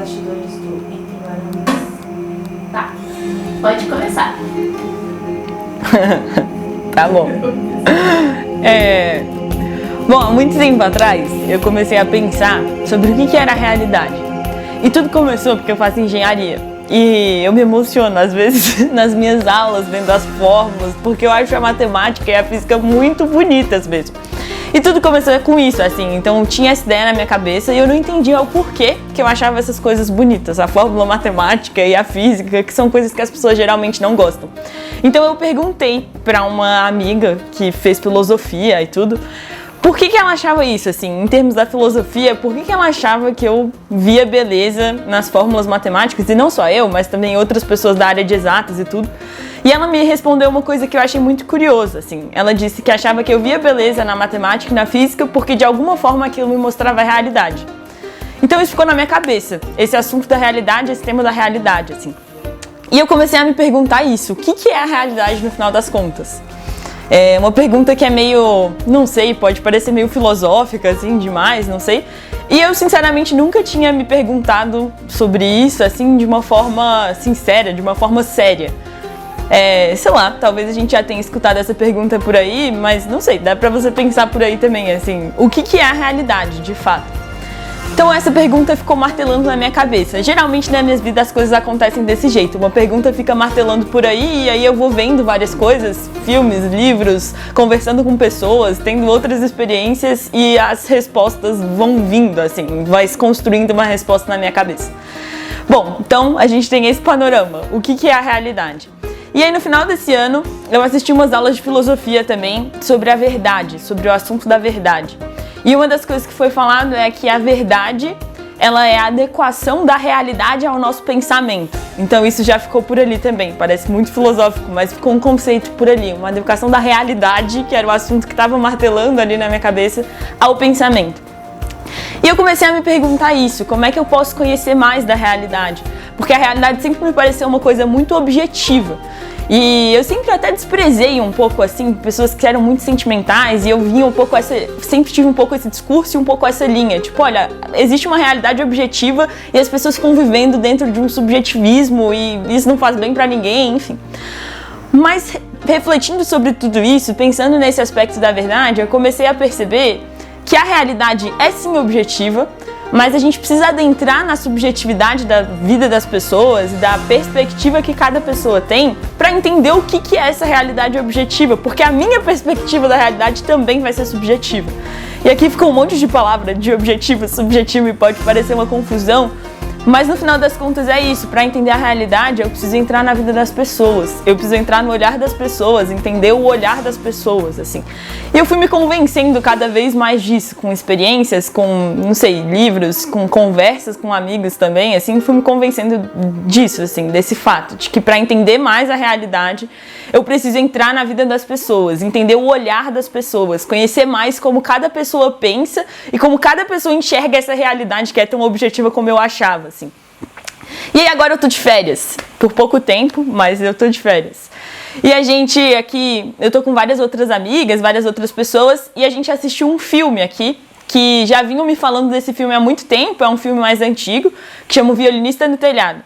bastidores do Entre Barões. Tá, pode começar. Tá bom. Bom, há muito tempo atrás eu comecei a pensar sobre o que era a realidade. E tudo começou porque eu faço engenharia. E eu me emociono às vezes nas minhas aulas, vendo as fórmulas, porque eu acho a matemática e a física muito bonitas mesmo. E tudo começou com isso, assim, então tinha essa ideia na minha cabeça e eu não entendia o porquê que eu achava essas coisas bonitas, a fórmula matemática e a física, que são coisas que as pessoas geralmente não gostam. Então eu perguntei pra uma amiga que fez filosofia e tudo, por que ela achava isso, assim, em termos da filosofia, por que ela achava que eu via beleza nas fórmulas matemáticas, e não só eu, mas também outras pessoas da área de exatas e tudo. E ela me respondeu uma coisa que eu achei muito curiosa, assim. Ela disse que achava que eu via beleza na matemática e na física porque de alguma forma aquilo me mostrava a realidade. Então isso ficou na minha cabeça, esse assunto da realidade, esse tema da realidade, assim. E eu comecei a me perguntar isso, o que é a realidade no final das contas? É uma pergunta que é meio, não sei, pode parecer meio filosófica, assim, demais, não sei. E eu, sinceramente, nunca tinha me perguntado sobre isso, assim, de uma forma sincera, de uma forma séria. Sei lá, talvez a gente já tenha escutado essa pergunta por aí, mas não sei, dá pra você pensar por aí também, assim, o que é a realidade, de fato? Então essa pergunta ficou martelando na minha cabeça. Geralmente na minha vida as coisas acontecem desse jeito, uma pergunta fica martelando por aí e aí eu vou vendo várias coisas, filmes, livros, conversando com pessoas, tendo outras experiências e as respostas vão vindo, assim, vai se construindo uma resposta na minha cabeça. Bom, então a gente tem esse panorama, o que é a realidade? E aí no final desse ano eu assisti umas aulas de filosofia também sobre a verdade, sobre o assunto da verdade. E uma das coisas que foi falado é que a verdade, ela é a adequação da realidade ao nosso pensamento. Então isso já ficou por ali também, parece muito filosófico, mas ficou um conceito por ali, uma adequação da realidade, que era o assunto que estava martelando ali na minha cabeça, ao pensamento. E eu comecei a me perguntar isso, como é que eu posso conhecer mais da realidade? Porque a realidade sempre me pareceu uma coisa muito objetiva. E eu sempre até desprezei um pouco, assim, pessoas que eram muito sentimentais e eu vinha um pouco sempre tive um pouco esse discurso e um pouco essa linha. Tipo, olha, existe uma realidade objetiva e as pessoas ficam vivendo dentro de um subjetivismo e isso não faz bem pra ninguém, enfim. Mas refletindo sobre tudo isso, pensando nesse aspecto da verdade, eu comecei a perceber que a realidade é sim objetiva, mas a gente precisa adentrar na subjetividade da vida das pessoas, da perspectiva que cada pessoa tem, para entender o que é essa realidade objetiva, porque a minha perspectiva da realidade também vai ser subjetiva. E aqui ficou um monte de palavra de objetivo, subjetivo e pode parecer uma confusão, mas no final das contas é isso, para entender a realidade eu preciso entrar na vida das pessoas, eu preciso entrar no olhar das pessoas, entender o olhar das pessoas, assim. E eu fui me convencendo cada vez mais disso, com experiências, com, não sei, livros, com conversas com amigos também, assim, fui me convencendo disso, assim, desse fato, de que para entender mais a realidade eu preciso entrar na vida das pessoas, entender o olhar das pessoas, conhecer mais como cada pessoa pensa e como cada pessoa enxerga essa realidade que é tão objetiva como eu achava, assim. E aí agora eu tô de férias, por pouco tempo, mas eu tô de férias. E a gente aqui, eu tô com várias outras amigas, várias outras pessoas, e a gente assistiu um filme aqui, que já vinham me falando desse filme há muito tempo, é um filme mais antigo, que chama O Violinista no Telhado.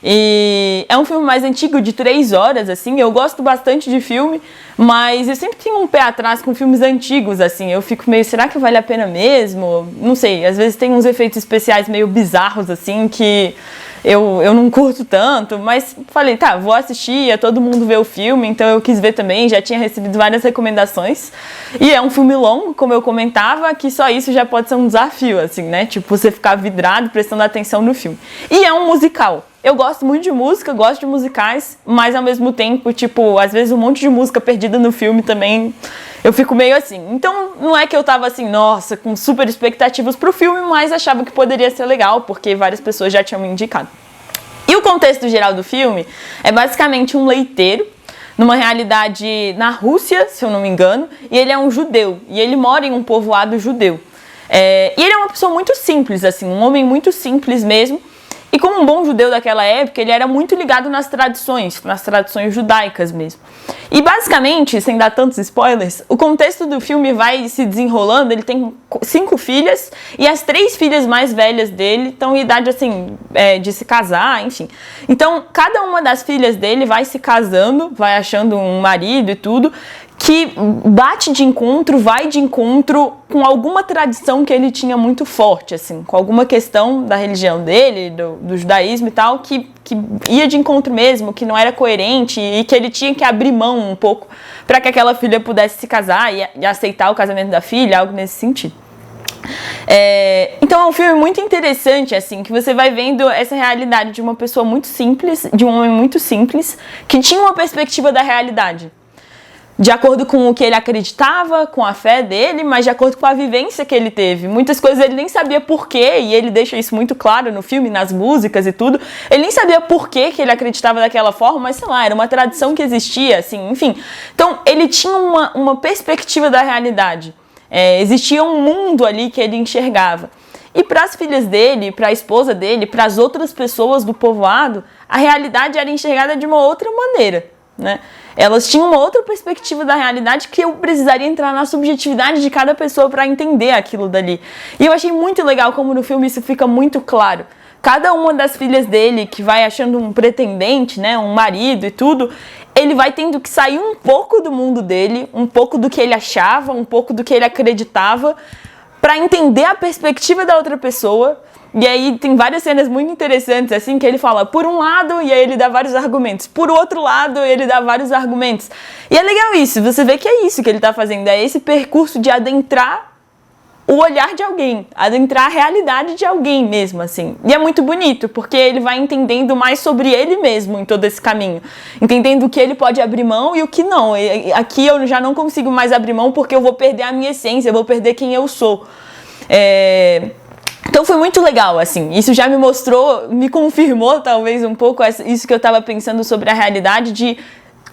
E é um filme mais antigo, de 3 horas, assim, eu gosto bastante de filme, mas eu sempre tenho um pé atrás com filmes antigos, assim, eu fico meio, será que vale a pena mesmo? Não sei, às vezes tem uns efeitos especiais meio bizarros, assim, que eu não curto tanto, mas falei, tá, vou assistir, todo mundo vê o filme, então eu quis ver também, já tinha recebido várias recomendações, e é um filme longo, como eu comentava, que só isso já pode ser um desafio, assim, né, tipo, você ficar vidrado, prestando atenção no filme. E é um musical. Eu gosto muito de música, gosto de musicais, mas ao mesmo tempo, tipo, às vezes um monte de música perdida no filme também, eu fico meio assim. Então, não é que eu tava assim, nossa, com super expectativas pro filme, mas achava que poderia ser legal, porque várias pessoas já tinham me indicado. E o contexto geral do filme é basicamente um leiteiro, numa realidade na Rússia, se eu não me engano, e ele é um judeu, e ele mora em um povoado judeu. E ele é uma pessoa muito simples, assim, um homem muito simples mesmo. E como um bom judeu daquela época, ele era muito ligado nas tradições judaicas mesmo. E basicamente, sem dar tantos spoilers, o contexto do filme vai se desenrolando. Ele tem 5 filhas e as 3 filhas mais velhas dele estão em idade assim de se casar, enfim. Então, cada uma das filhas dele vai se casando, vai achando um marido e tudo, que bate de encontro, vai de encontro com alguma tradição que ele tinha muito forte, assim, com alguma questão da religião dele, do judaísmo e tal, que ia de encontro mesmo, que não era coerente e que ele tinha que abrir mão um pouco para que aquela filha pudesse se casar e aceitar o casamento da filha, algo nesse sentido. Então é um filme muito interessante, assim, que você vai vendo essa realidade de uma pessoa muito simples, de um homem muito simples, que tinha uma perspectiva da realidade de acordo com o que ele acreditava, com a fé dele, mas de acordo com a vivência que ele teve. Muitas coisas ele nem sabia porquê, e ele deixa isso muito claro no filme, nas músicas e tudo. Ele nem sabia porquê que ele acreditava daquela forma, mas sei lá, era uma tradição que existia, assim, enfim. Então, ele tinha uma perspectiva da realidade. Existia um mundo ali que ele enxergava. E para as filhas dele, para a esposa dele, para as outras pessoas do povoado, a realidade era enxergada de uma outra maneira, né? Elas tinham uma outra perspectiva da realidade que eu precisaria entrar na subjetividade de cada pessoa para entender aquilo dali. E eu achei muito legal como no filme isso fica muito claro. Cada uma das filhas dele que vai achando um pretendente, né, um marido e tudo, ele vai tendo que sair um pouco do mundo dele, um pouco do que ele achava, um pouco do que ele acreditava, para entender a perspectiva da outra pessoa. E aí tem várias cenas muito interessantes, assim, que ele fala por um lado e aí ele dá vários argumentos, por outro lado ele dá vários argumentos. E é legal isso, você vê que é isso que ele tá fazendo, é esse percurso de adentrar o olhar de alguém, adentrar a realidade de alguém mesmo, assim. E é muito bonito, porque ele vai entendendo mais sobre ele mesmo em todo esse caminho, entendendo o que ele pode abrir mão e o que não. Aqui eu já não consigo mais abrir mão porque eu vou perder a minha essência, eu vou perder quem eu sou. Então foi muito legal, assim, isso já me mostrou, me confirmou talvez um pouco isso que eu estava pensando sobre a realidade, de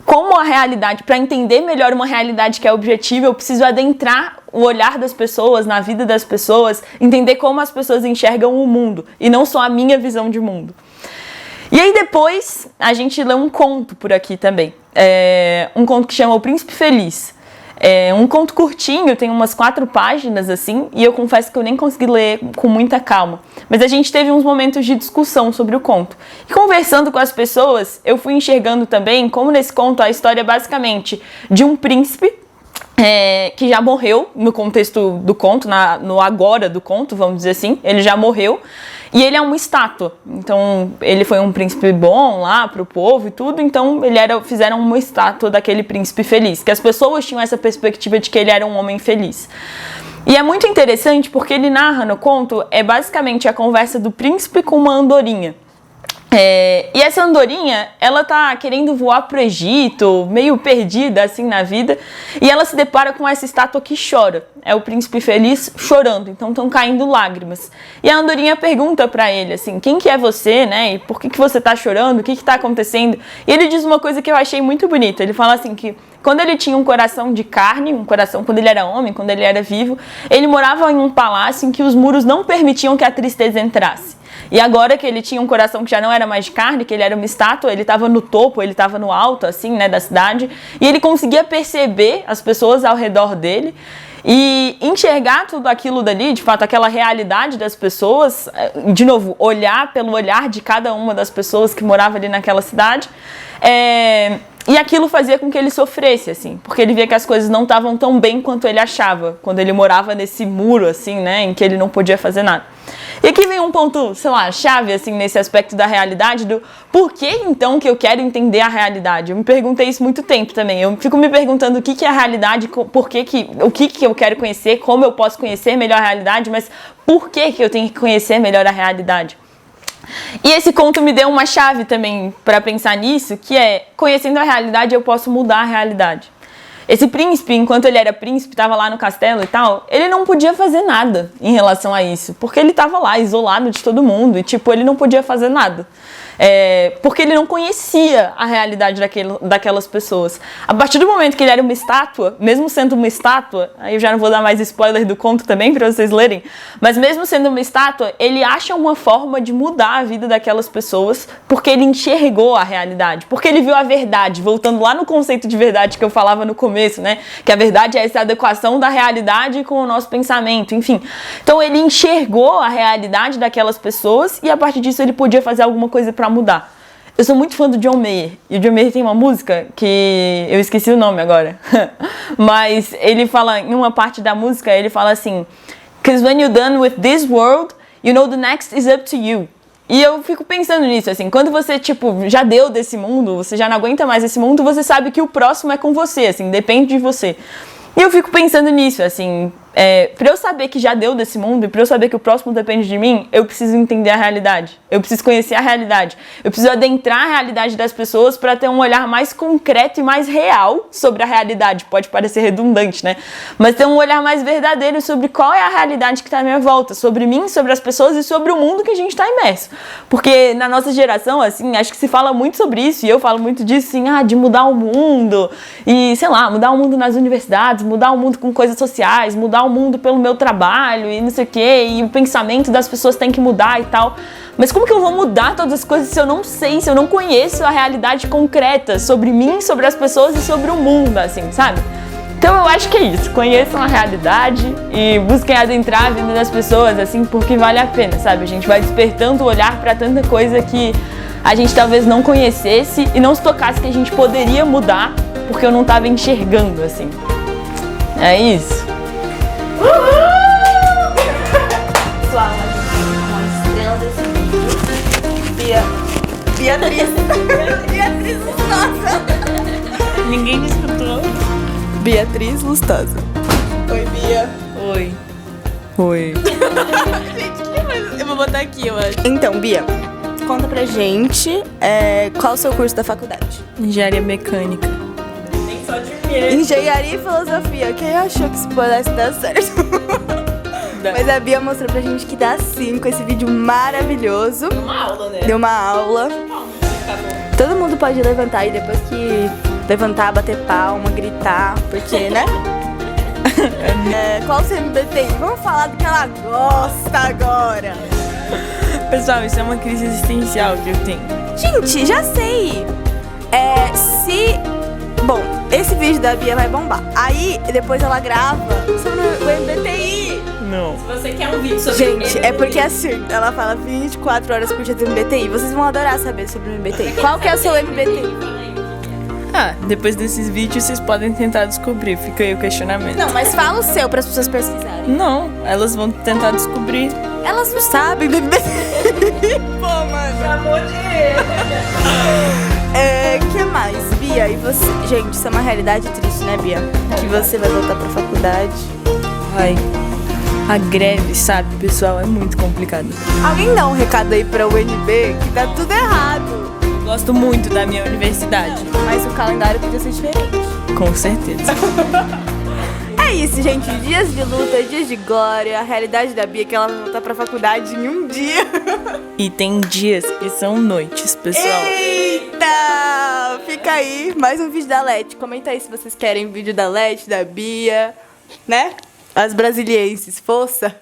como a realidade, para entender melhor uma realidade que é objetiva, eu preciso adentrar o olhar das pessoas, na vida das pessoas, entender como as pessoas enxergam o mundo, e não só a minha visão de mundo. E aí depois a gente lê um conto por aqui também, um conto que chama O Príncipe Feliz. É um conto curtinho, tem umas 4 páginas assim, e eu confesso que eu nem consegui ler com muita calma. Mas a gente teve uns momentos de discussão sobre o conto. E conversando com as pessoas, eu fui enxergando também como nesse conto a história é basicamente de um príncipe que já morreu no contexto do conto, no agora do conto, vamos dizer assim, ele já morreu. E ele é uma estátua, então ele foi um príncipe bom lá pro povo e tudo, então fizeram uma estátua daquele príncipe feliz, que as pessoas tinham essa perspectiva de que ele era um homem feliz. E é muito interessante porque ele narra no conto, basicamente a conversa do príncipe com uma andorinha. E essa andorinha, ela tá querendo voar pro Egito, meio perdida assim na vida, e ela se depara com essa estátua que chora. É o príncipe feliz chorando, então estão caindo lágrimas. E a andorinha pergunta pra ele assim, quem que é você, né? E por que você tá chorando? O que tá acontecendo? E ele diz uma coisa que eu achei muito bonita. Ele fala assim que quando ele tinha um coração de carne, um coração quando ele era homem, quando ele era vivo, ele morava em um palácio em que os muros não permitiam que a tristeza entrasse. E agora que ele tinha um coração que já não era mais de carne, que ele era uma estátua, ele estava no topo, ele estava no alto, assim, né, da cidade, e ele conseguia perceber as pessoas ao redor dele e enxergar tudo aquilo dali, de fato, aquela realidade das pessoas, de novo, olhar pelo olhar de cada uma das pessoas que morava ali naquela cidade, e aquilo fazia com que ele sofresse, assim, porque ele via que as coisas não estavam tão bem quanto ele achava, quando ele morava nesse muro, assim, né, em que ele não podia fazer nada. E aqui vem um ponto, sei lá, chave, assim, nesse aspecto da realidade, do por que, então, que eu quero entender a realidade? Eu me perguntei isso muito tempo também. Eu fico me perguntando o que é a realidade, o que eu quero conhecer, como eu posso conhecer melhor a realidade, mas por que eu tenho que conhecer melhor a realidade? E esse conto me deu uma chave também para pensar nisso, que é, conhecendo a realidade, eu posso mudar a realidade. Esse príncipe, enquanto ele era príncipe, estava lá no castelo e tal, ele não podia fazer nada em relação a isso, porque ele estava lá, isolado de todo mundo, e tipo, ele não podia fazer nada. Porque ele não conhecia a realidade daquelas pessoas. A partir do momento que ele era uma estátua, mesmo sendo uma estátua, aí eu já não vou dar mais spoiler do conto também para vocês lerem, mas mesmo sendo uma estátua, ele acha uma forma de mudar a vida daquelas pessoas porque ele enxergou a realidade, porque ele viu a verdade, voltando lá no conceito de verdade que eu falava no começo, né? Que a verdade é essa adequação da realidade com o nosso pensamento, enfim. Então ele enxergou a realidade daquelas pessoas e a partir disso ele podia fazer alguma coisa para mudar. Eu sou muito fã do John Mayer, e o John Mayer tem uma música que eu esqueci o nome agora, mas ele fala, em uma parte da música, ele fala assim, "'Cause when you're done with this world, you know the next is up to you." E eu fico pensando nisso, assim, quando você, já deu desse mundo, você já não aguenta mais esse mundo, você sabe que o próximo é com você, assim, depende de você. E eu fico pensando nisso, assim, pra eu saber que já deu desse mundo e pra eu saber que o próximo depende de mim, eu preciso entender a realidade. Eu preciso conhecer a realidade. Eu preciso adentrar a realidade das pessoas pra ter um olhar mais concreto e mais real sobre a realidade. Pode parecer redundante, né? Mas ter um olhar mais verdadeiro sobre qual é a realidade que tá à minha volta. Sobre mim, sobre as pessoas e sobre o mundo que a gente tá imerso. Porque na nossa geração, assim, acho que se fala muito sobre isso. E eu falo muito disso, assim, de mudar o mundo. E, sei lá, mudar o mundo nas universidades, mudar o mundo com coisas sociais, mudar o mundo pelo meu trabalho e não sei o quê, e o pensamento das pessoas tem que mudar e tal. Mas como que eu vou mudar todas as coisas se eu não sei, se eu não conheço a realidade concreta sobre mim, sobre as pessoas e sobre o mundo, assim, sabe? Então eu acho que é isso, conheçam a realidade e busquem adentrar a vida das pessoas, assim, porque vale a pena, sabe? A gente vai despertando o olhar pra tanta coisa que a gente talvez não conhecesse e não se tocasse que a gente poderia mudar porque eu não tava enxergando, assim. É isso. Pessoal, a gente tem uma estrela desse vídeo. Beatriz. Beatriz Lustosa. Ninguém me escutou. Beatriz Lustosa. Oi, Bia. Oi. Oi. Eu vou botar aqui, eu acho. Então, Bia, conta pra gente qual o seu curso da faculdade. Engenharia mecânica. Nem só de ver. Engenharia e filosofia. Quem achou que isso pudesse dar certo? Mas a Bia mostrou pra gente que dá sim com esse vídeo maravilhoso. Uma aula, né? Deu uma aula. Todo mundo pode levantar e depois que levantar, bater palma, gritar, porque, né? Qual o seu MBTI? Vamos falar do que ela gosta agora. Pessoal, isso é uma crise existencial que eu tenho. Gente, já sei. Bom, esse vídeo da Bia vai bombar. Aí, depois ela grava sobre o MBTI. Não. Se você quer um vídeo sobre Gente, é porque assim, ela fala 24 horas por dia do MBTI. Vocês vão adorar saber sobre o MBTI. Qual que é o seu MBTI? Depois desses vídeos vocês podem tentar descobrir. Fica aí o questionamento. Não, mas fala o seu para as pessoas pesquisarem. Não, elas vão tentar descobrir. Elas não sabem do MBTI. Pô, mano. Chamou de... Que mais, Bia? E você? Gente, isso é uma realidade triste, né, Bia? Que você vai voltar pra faculdade. Ai, a greve, sabe, pessoal, é muito complicado. Alguém dá um recado aí pra UNB que tá tudo errado. Gosto muito da minha universidade. Mas o calendário podia ser diferente. Com certeza. É isso, gente. Dias de luta, dias de glória. A realidade da Bia é que ela vai voltar pra faculdade em um dia. E tem dias que são noites, pessoal. Eita! Fica aí, mais um vídeo da Leti. Comenta aí se vocês querem vídeo da Leti, da Bia, né? As brasilienses, força!